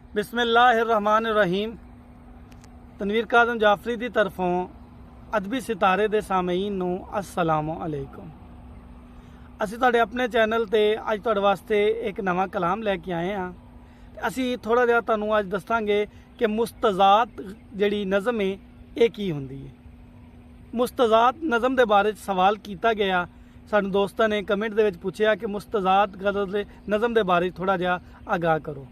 बिस्मिल्लाहिर्रहमानिर्रहीम। तनवीर काज़म जाफरी की तरफों अदबी सितारे दे सामईन नूं अस्सलामु अलैकुम। असी तुहाडे अपने चैनल ते अज तुहाडे वास्ते एक नवा कलाम लैके आए हाँ। असी थोड़ा जिहा तुहानूं अज दसांगे कि मुस्तज़ात जिहड़ी नज़म है ये की हुंदी है। मुस्तज़ात नज़म के बारे सवाल किया गया, सानूं दोस्तां ने कमेंट दे विच पुछया कि मुस्तज़ात गज़ल नज़म के बारे थोड़ा जिहा आगाह करो।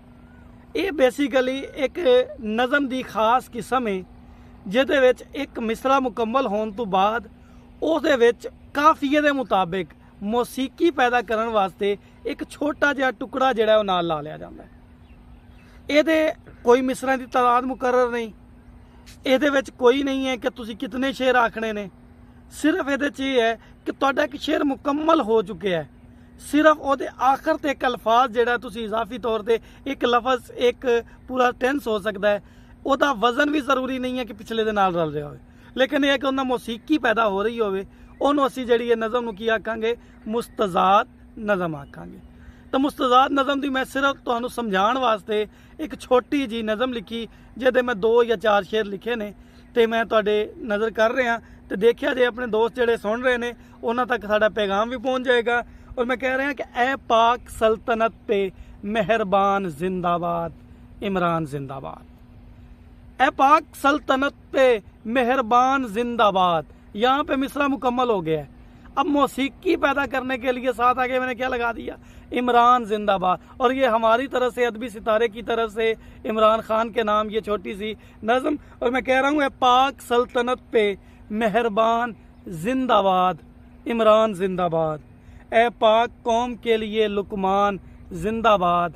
ये बेसिकली एक नज़म की खास किस्म है जिहदे विच एक मिसरा मुकम्मल होने तो बाद उसदे विच काफिये के मुताबिक मौसीकी पैदा करने वास्ते एक छोटा जिहा टुकड़ा जिहड़ा नाल ला लिया जाता है। ये कोई मिसरां की तादाद मुकर्रर नहीं, ये कोई नहीं है कि तुसी कितने शेर आखने ने। सिर्फ ये है कि तुहाडा एक शेर मुकम्मल हो चुका है, सिर्फ वो आखिर ते एक अल्फाज जिहड़ा तुसी इजाफी तौर पर एक लफज एक पूरा टेंस हो सकता है, वह वजन भी जरूरी नहीं है कि पिछले दे नाल रल रहा हो, लेकिन यह कि उन्हें मौसीकी पैदा हो रही हो असी जी नज़म नूं की आखांगे, मुस्तज़ात नज़म आखांगे। तो मुस्तज़ात नज़म की मैं सिर्फ तुहानूं समझाउण वास्ते एक छोटी जी नज़म लिखी जिहदे मैं 2 या 4 शेर लिखे ने, तो मैं तुहाडे नज़र कर रहा तो देखिया जे अपने दोस्त जिहड़े सुन रहे हैं उन्हां तक साडा पैगाम भी पहुँच जाएगा। और मैं कह रहा कि ए पाक सल्तनत पे मेहरबान जिंदाबाद, इमरान जिंदाबाद। ए पाक सल्तनत पे मेहरबान जिंदाबाद। यहाँ पे मिसरा मुकम्मल हो गया है। अब मौसीकी पैदा करने के लिए साथ आगे मैंने क्या लगा दिया, इमरान जिंदाबाद। और ये हमारी तरफ से अदबी सितारे की तरफ से इमरान खान के नाम ये छोटी सी नज़म। और मैं कह रहा हूँ ए पाक सल्तनत पे मेहरबान जिंदाबाद, इमरान जिंदाबाद। ए पाक कौम के लिए लुकमान जिंदाबाद,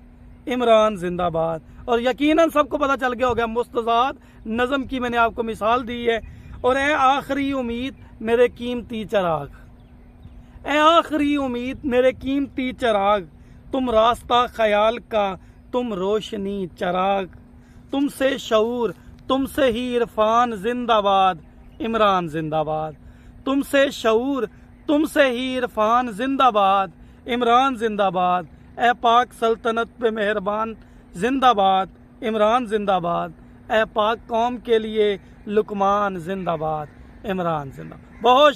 इमरान जिंदाबाद। और यकीनन सबको पता चल गया होगा मुस्तज़ात नज़म की मैंने आपको मिसाल दी है। और ए आखिरी उम्मीद मेरे कीमती चराग, ए आखिरी उम्मीद मेरे कीमती चराग, तुम रास्ता ख्याल का तुम रोशनी चराग, तुमसे शऊर तुमसे ही इरफान जिंदाबाद, इमरान जिंदाबाद। तुमसे शऊर तुमसे ही इरफान जिंदाबाद, इमरान जिंदाबाद। ए पाक सल्तनत पे मेहरबान जिंदाबाद, इमरान जिंदाबाद। ए पाक कौम के लिए लुकमान जिंदाबाद, इमरान जिंदाबाद। बहुत